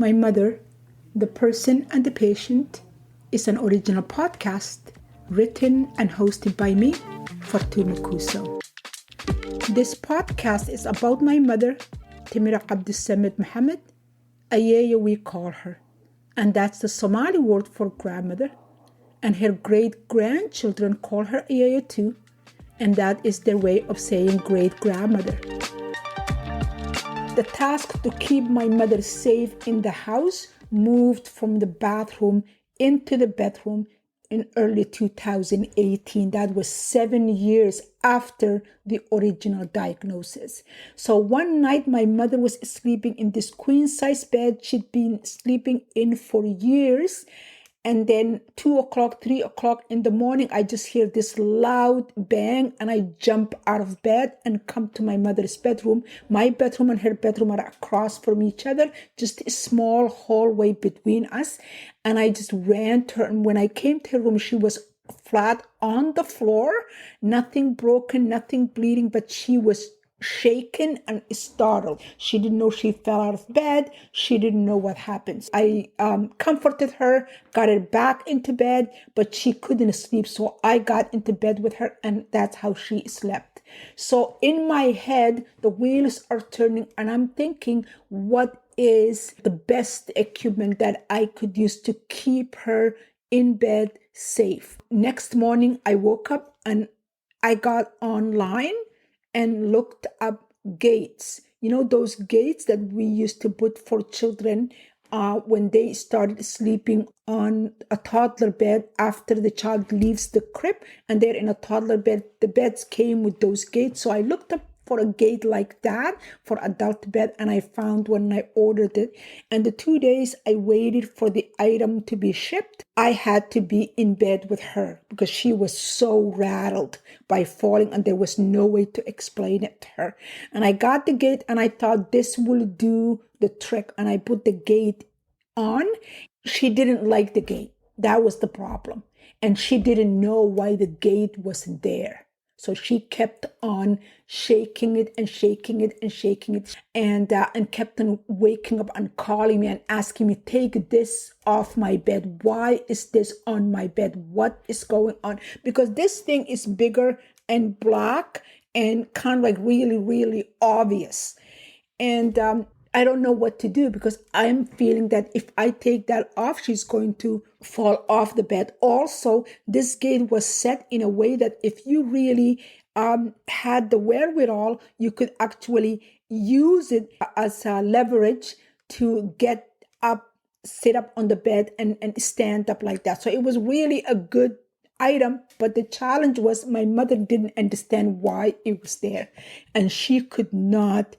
My Mother, The Person and the Patient is an original podcast written and hosted by me, Fortuna Kuso. This podcast is about my mother, Timira Abdussamid Mohammed, Ayaya we call her, and that's the Somali word for grandmother, and her great-grandchildren call her Ayaya too, and that is their way of saying great-grandmother. The task to keep my mother safe in the house moved from the bathroom into the bedroom in early 2018. That was 7 years after the original diagnosis. So one night my mother was sleeping in this queen-size bed she'd been sleeping in for years. And then 2 o'clock, 3 o'clock in the morning, I just hear this loud bang and I jump out of bed and come to my mother's bedroom. My bedroom and her bedroom are across from each other, just a small hallway between us. And I just ran to her. And when I came to her room, she was flat on the floor, nothing broken, nothing bleeding, but she was shaken and startled. She didn't know she fell out of bed. She didn't know what happened. I comforted her, got her back into bed, but she couldn't sleep. So I got into bed with her and that's how she slept. So in my head, the wheels are turning and I'm thinking, what is the best equipment that I could use to keep her in bed safe? Next morning, I woke up and I got online and looked up gates. You know, those gates that we used to put for children when they started sleeping on a toddler bed after the child leaves the crib and they're in a toddler bed. The beds came with those gates. So I looked up for a gate like that for adult bed and I found one and I ordered it. And the 2 days I waited for the item to be shipped, I had to be in bed with her because she was so rattled by falling and there was no way to explain it to her. And I got the gate and I thought this will do the trick and I put the gate on. She didn't like the gate. That was the problem. And she didn't know why the gate was there. So she kept on shaking it and shaking it and shaking it and kept on waking up and calling me and asking me, take this off my bed. Why is this on my bed? What is going on? Because this thing is bigger and black and kind of like really, really obvious. And I don't know what to do because I'm feeling that if I take that off, she's going to fall off the bed. Also, this gate was set in a way that if you really had the wherewithal, you could actually use it as a leverage to get up, sit up on the bed and stand up like that. So it was really a good item, but the challenge was my mother didn't understand why it was there and she could not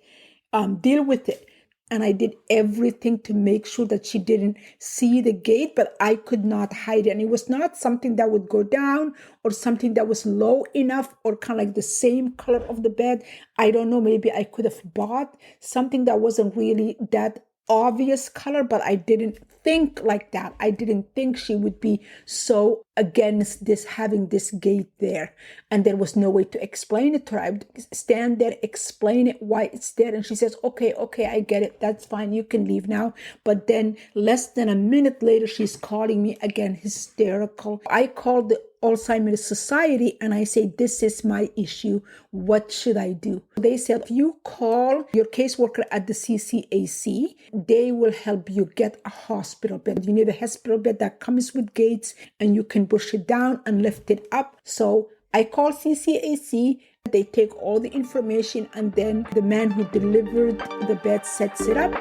deal with it. And I did everything to make sure that she didn't see the gate, but I could not hide it. And it was not something that would go down or something that was low enough or kind of like the same color of the bed. I don't know, maybe I could have bought something that wasn't really that obvious color, but I didn't think like that. I didn't think she would be so against this, having this gate there. And there was no way to explain it to her. I would stand there, explain it, why it's there. And she says, okay, I get it. That's fine. You can leave now. But then less than a minute later, she's calling me again, hysterical. I called the Alzheimer's Society and I say, this is my issue. What should I do? They said, if you call your caseworker at the CCAC, they will help you get a hospital bed. You need a hospital bed that comes with gates and you can push it down and lift it up. So I call CCAC. They take all the information and then the man who delivered the bed sets it up.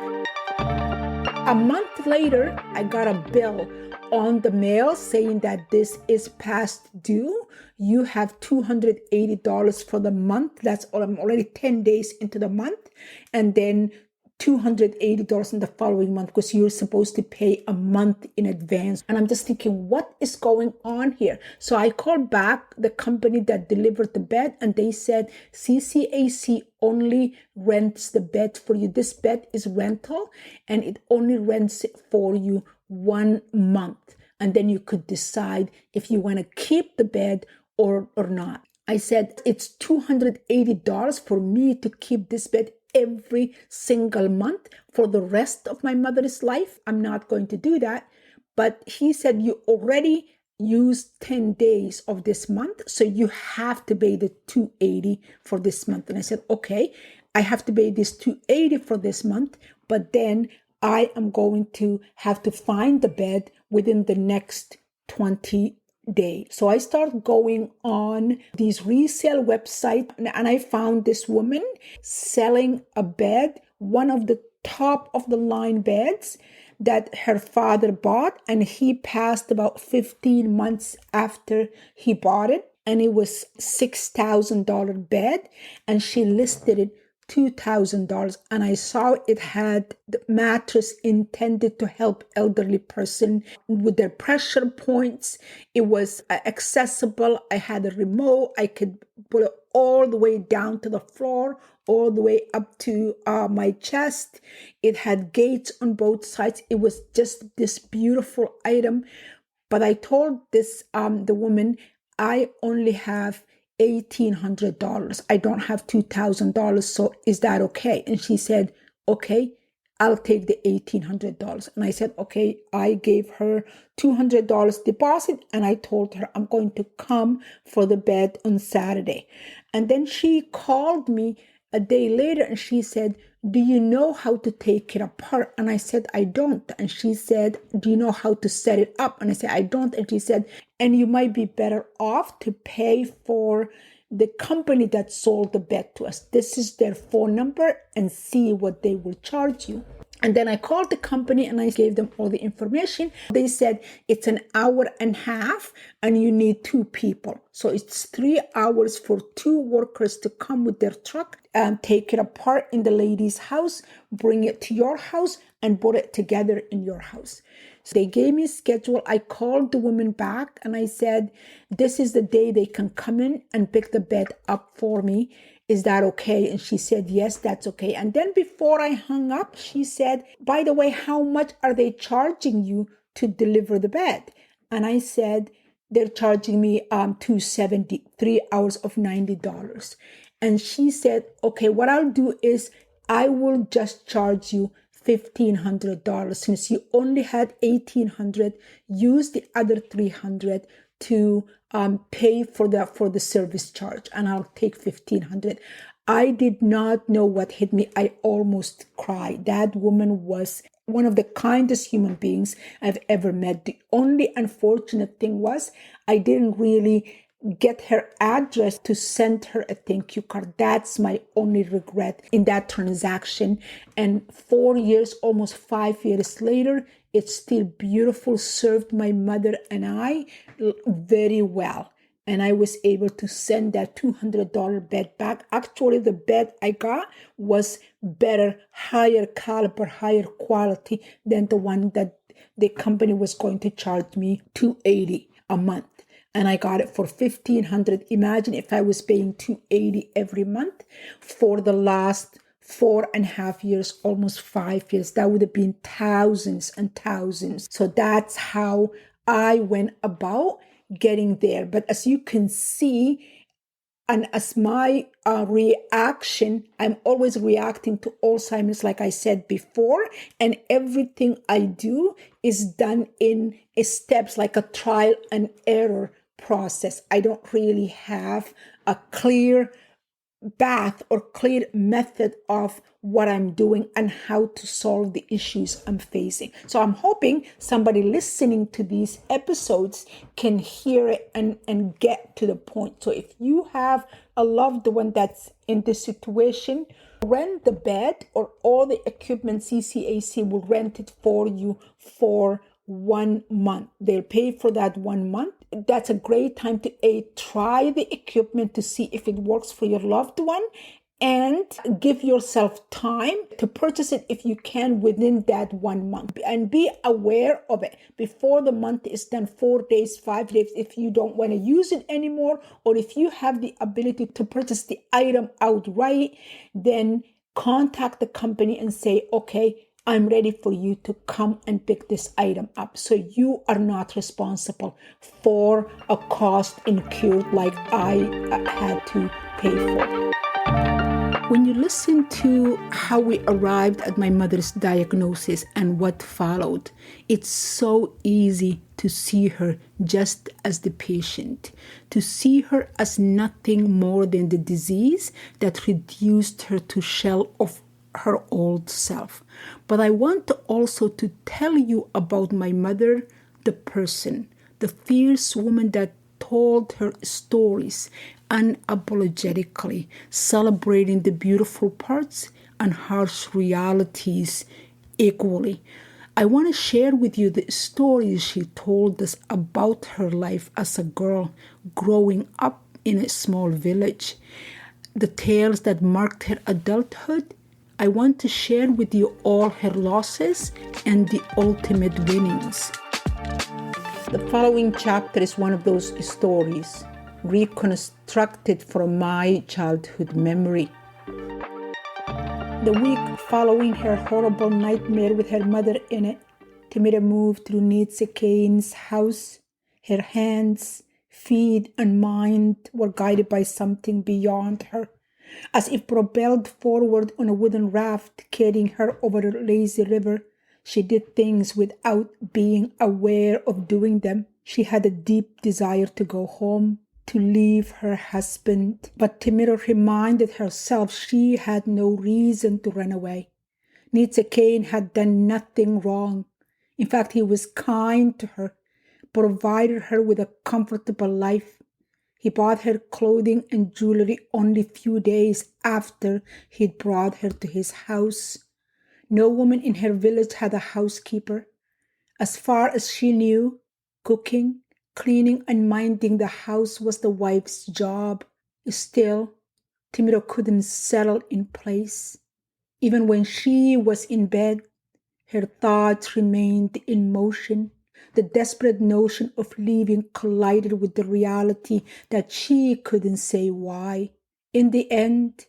A month later, I got a bill on the mail saying that this is past due. You have $280 for the month. That's all. I'm already 10 days into the month. And then $280 in the following month because you're supposed to pay a month in advance. And I'm just thinking, what is going on here? So I called back the company that delivered the bed and they said, CCAC only rents the bed for you. This bed is rental and it only rents it for you 1 month. And then you could decide if you want to keep the bed or not. I said, it's $280 for me to keep this bed every single month for the rest of my mother's life. I'm not going to do that. But he said, you already used 10 days of this month, so you have to pay the 280 for this month. And I said, okay, I have to pay this 280 for this month, but then I am going to have to find the bed within the next 20 days. So I start going on these resale websites, and I found this woman selling a bed, one of the top of the line beds that her father bought, and he passed about 15 months after he bought it, and it was $6,000 bed, and she listed it $2,000, and I saw it had the mattress intended to help elderly person with their pressure points. It was accessible. I had a remote. I could put it all the way down to the floor, all the way up to my chest. It had gates on both sides. It was just this beautiful item. But I told this the woman, I only have $1,800. I don't have $2,000. So is that okay? And she said, okay, I'll take the $1,800. And I said, okay. I gave her $200 deposit, and I told her I'm going to come for the bed on Saturday. And then she called me a day later, and she said, do you know how to take it apart? And I said, I don't. And she said, do you know how to set it up? And I said, I don't. And she said, and you might be better off to pay for the company that sold the bed to us. This is their phone number, and see what they will charge you. And then I called the company and I gave them all the information. They said it's an hour and a half and you need 2 people. So it's 3 hours for 2 workers to come with their truck and take it apart in the lady's house, bring it to your house, and put it together in your house. So they gave me a schedule. I called the woman back and I said, this is the day they can come in and pick the bed up for me. Is that okay? And she said, yes, that's okay. And then before I hung up, she said, by the way, how much are they charging you to deliver the bed? And I said, they're charging me $270, 3 hours of $90. And she said, okay, what I'll do is I will just charge you $1,500. Since you only had $1,800, use the other $300 to pay for the service charge, and I'll take $1,500. I did not know what hit me. I almost cried. That woman was one of the kindest human beings I've ever met. The only unfortunate thing was I didn't really get her address to send her a thank you card. That's my only regret in that transaction. And 4 years, almost 5 years later, it's still beautiful, served my mother and I very well. And I was able to send that $200 bed back. Actually, the bed I got was better, higher caliber, higher quality than the one that the company was going to charge me $280 a month. And I got it for $1,500. Imagine if I was paying $280 every month for the last 4.5 years, almost 5 years. That would have been thousands and thousands. So that's how I went about getting there. But as you can see, and as my reaction, I'm always reacting to Alzheimer's, like I said before, and everything I do is done in steps, like a trial and error process. I don't really have a clear path or clear method of what I'm doing and how to solve the issues I'm facing. So I'm hoping somebody listening to these episodes can hear it and get to the point. So if you have a loved one that's in this situation, rent the bed or all the equipment. CCAC will rent it for you for 1 month. They'll pay for that 1 month. That's a great time to try the equipment to see if it works for your loved one, and give yourself time to purchase it if you can within that 1 month, and be aware of it before the month is done. 4 days, 5 days, if you don't want to use it anymore, or if you have the ability to purchase the item outright, then contact the company and say, okay, I'm ready for you to come and pick this item up. So you are not responsible for a cost incurred like I had to pay for. When you listen to how we arrived at my mother's diagnosis and what followed, it's so easy to see her just as the patient, to see her as nothing more than the disease that reduced her to shell of her old self. But I want also to tell you about my mother, the person, the fierce woman that told her stories unapologetically, celebrating the beautiful parts and harsh realities equally. I want to share with you the stories she told us about her life as a girl growing up in a small village, the tales that marked her adulthood. I want to share with you all her losses and the ultimate winnings. The following chapter is one of those stories, reconstructed from my childhood memory. The week following her horrible nightmare with her mother in it, Timira moved to Nietzsche Kane's house. Her hands, feet, and mind were guided by something beyond her, as if propelled forward on a wooden raft carrying her over a lazy river. She did things without being aware of doing them. She had a deep desire to go home, to leave her husband. But Timira reminded herself she had no reason to run away. Nietzsche Kane had done nothing wrong. In fact, he was kind to her, provided her with a comfortable life. He bought her clothing and jewelry only a few days after he'd brought her to his house. No woman in her village had a housekeeper. As far as she knew, cooking, cleaning, and minding the house was the wife's job. Still, Timiro couldn't settle in place. Even when she was in bed, her thoughts remained in motion. The desperate notion of leaving collided with the reality that she couldn't say why. In the end,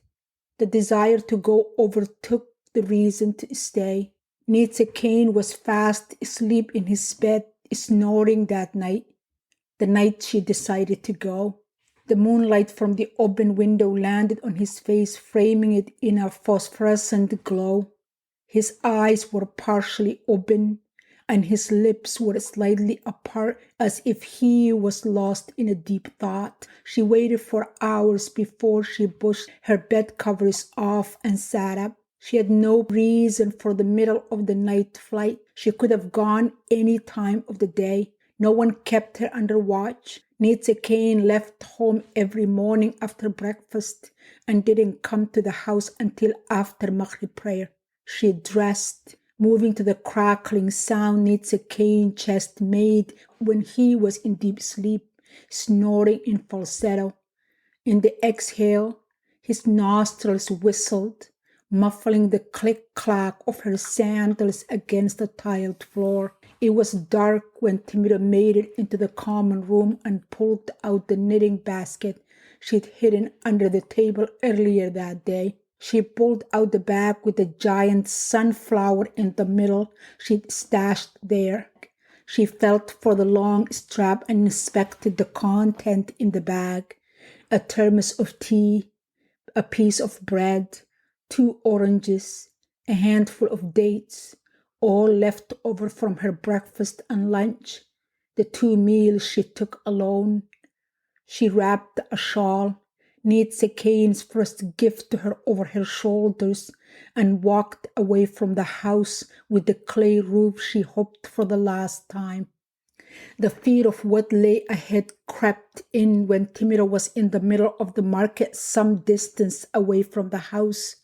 the desire to go overtook the reason to stay. Nietzsche Kane was fast asleep in his bed, snoring that night, the night she decided to go. The moonlight from the open window landed on his face, framing it in a phosphorescent glow. His eyes were partially open, and his lips were slightly apart, as if he was lost in a deep thought. She waited for hours before she pushed her bed covers off and sat up. She had no reason for the middle of the night flight. She could have gone any time of the day. No one kept her under watch. Nietzsche Kane left home every morning after breakfast and didn't come to the house until after Maghrib prayer. She dressed, moving to the crackling sound Nietzsche Kane's chest made when he was in deep sleep, snoring in falsetto. In the exhale, his nostrils whistled, muffling the click-clack of her sandals against the tiled floor. It was dark when Timira made it into the common room and pulled out the knitting basket she'd hidden under the table earlier that day. She pulled out the bag with the giant sunflower in the middle she'd stashed there. She felt for the long strap and inspected the content in the bag. A thermos of tea, a piece of bread, 2 oranges, a handful of dates, all left over from her breakfast and lunch, the 2 meals she took alone. She wrapped a shawl, Nietzsche Kane's first gift to her, over her shoulders and walked away from the house with the clay roof she hoped for the last time. The fear of what lay ahead crept in when Timira was in the middle of the market, some distance away from the house.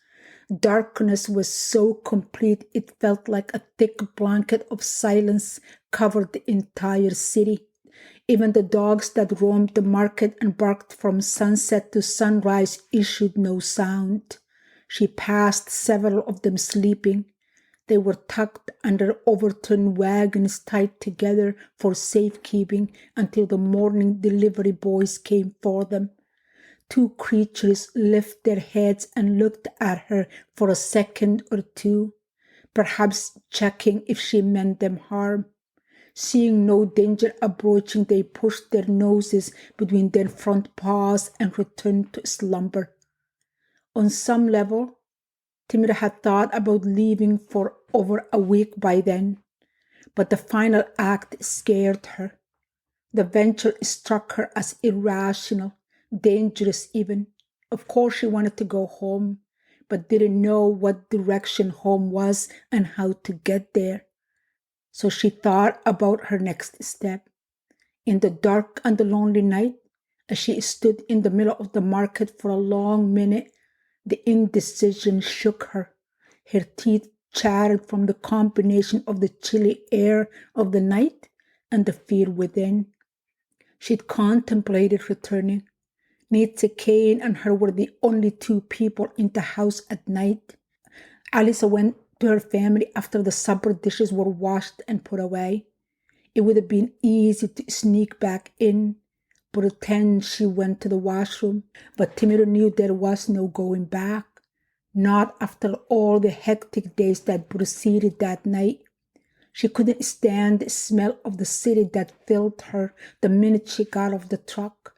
Darkness was so complete it felt like a thick blanket of silence covered the entire city. Even the dogs that roamed the market and barked from sunset to sunrise issued no sound. She passed several of them sleeping. They were tucked under overturned wagons tied together for safekeeping until the morning delivery boys came for them. 2 creatures lifted their heads and looked at her for a second or two, perhaps checking if she meant them harm. Seeing no danger approaching, they pushed their noses between their front paws and returned to slumber. On some level, Timira had thought about leaving for over a week by then, but the final act scared her. The venture struck her as irrational, dangerous even. Of course she wanted to go home, but didn't know what direction home was and how to get there. So she thought about her next step. In the dark and the lonely night, as she stood in the middle of the market for a long minute, the indecision shook her. Her teeth chattered from the combination of the chilly air of the night and the fear within. She'd contemplated returning. Nietzsche Kane and her were the only two people in the house at night. Alisa went to her family after the supper dishes were washed and put away. It would have been easy to sneak back in, pretend she went to the washroom, but Timiro knew there was no going back, not after all the hectic days that preceded that night. She couldn't stand the smell of the city that filled her the minute she got off the truck.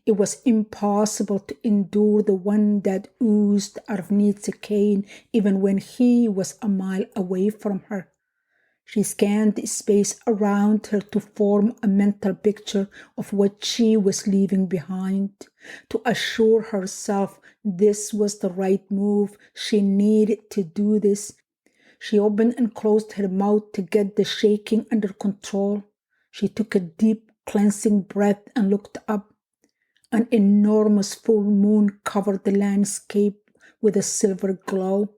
It was impossible to endure the one that oozed out of Nietzsche Kane even when he was a mile away from her. She scanned the space around her to form a mental picture of what she was leaving behind. To assure herself this was the right move, she needed to do this. She opened and closed her mouth to get the shaking under control. She took a deep, cleansing breath and looked up. An enormous full moon covered the landscape with a silver glow.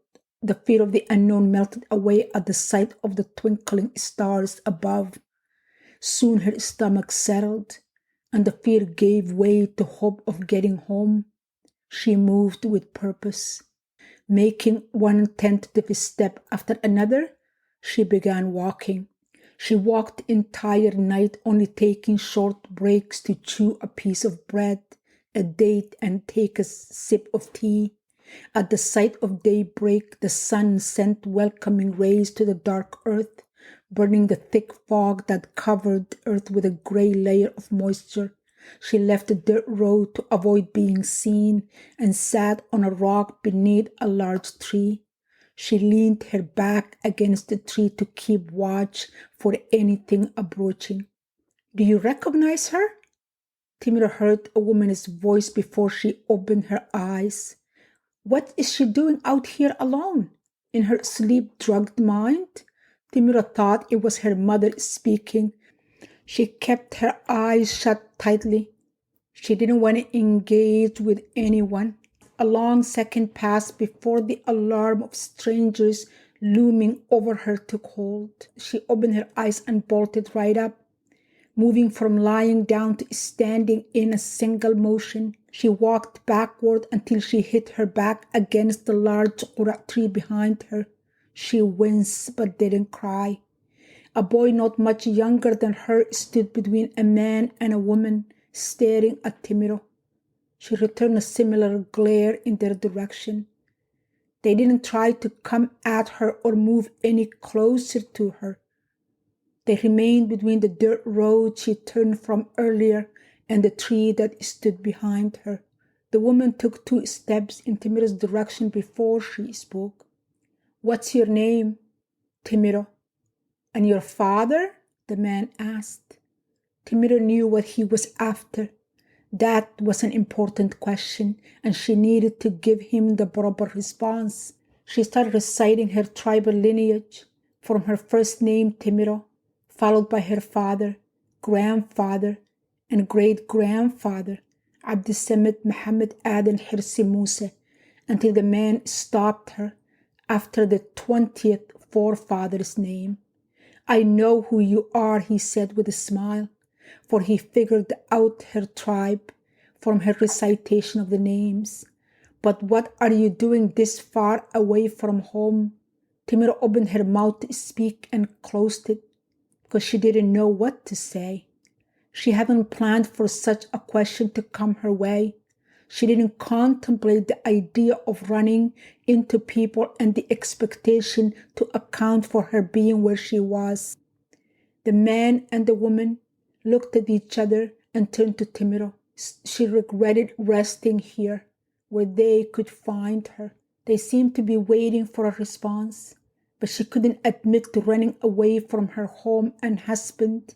The fear of the unknown melted away at the sight of the twinkling stars above. Soon her stomach settled, and the fear gave way to hope of getting home. She moved with purpose. Making one tentative step after another, she began walking. She walked the entire night, only taking short breaks to chew a piece of bread, a date, and take a sip of tea. At the sight of daybreak, the sun sent welcoming rays to the dark earth, burning the thick fog that covered the earth with a gray layer of moisture. She left the dirt road to avoid being seen and sat on a rock beneath a large tree. She leaned her back against the tree to keep watch for anything approaching. "Do you recognize her?" Timira heard a woman's voice before she opened her eyes. What is she doing out here alone? In her sleep-drugged mind, Timira thought it was her mother speaking. She kept her eyes shut tightly. She didn't want to engage with anyone. A long second passed before the alarm of strangers looming over her took hold. She opened her eyes and bolted right up. Moving from lying down to standing in a single motion, she walked backward until she hit her back against the large qura tree behind her. She winced but didn't cry. A boy not much younger than her stood between a man and a woman, staring at Timiro. She returned a similar glare in their direction. They didn't try to come at her or move any closer to her. They remained between the dirt road she turned from earlier and the tree that stood behind her. The woman took 2 steps in Timiro's direction before she spoke. "What's your name?" "Timiro." "And your father?" the man asked. Timiro knew what he was after. That was an important question, and she needed to give him the proper response. She started reciting her tribal lineage from her first name, Timiro, followed by her father, grandfather, and great-grandfather, Abdisamet Mohammed Aden Hirsi Musa, until the man stopped her after the 20th forefather's name. "I know who you are," he said with a smile, for he figured out her tribe from her recitation of the names. "But what are you doing this far away from home?" Timiro opened her mouth to speak and closed it because she didn't know what to say. She hadn't planned for such a question to come her way. She didn't contemplate the idea of running into people and the expectation to account for her being where she was. The man and the woman looked at each other and turned to Timiro. She regretted resting here. where they could find her. They seemed to be waiting for a response, but she couldn't admit to running away from her home and husband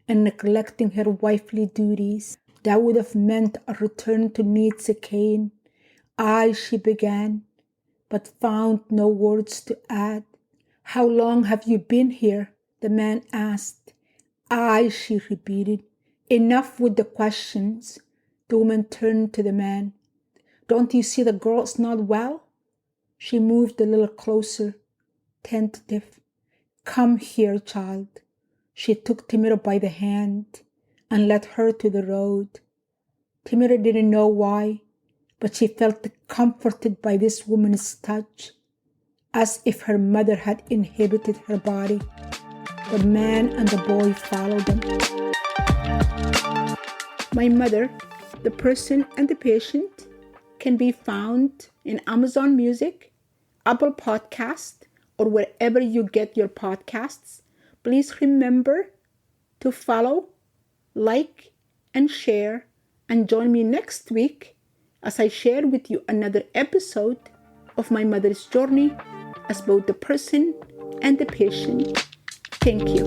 and neglecting her wifely duties. That would have meant a return to needs again. She began, but found no words to add. How long have you been here? The man asked. She repeated. Enough with the questions. The woman turned to the man. Don't you see the girl's not well? She moved a little closer, tentative. Come here, child. She took Timira by the hand and led her to the road. Timira didn't know why, but she felt comforted by this woman's touch, as if her mother had inhabited her body. The man and the boy followed them. My Mother, the Person and the Patient can be found in Amazon Music, Apple Podcast, or wherever you get your podcasts. Please remember to follow, like, and share, and join me next week as I share with you another episode of my mother's journey as both the person and the patient. Thank you.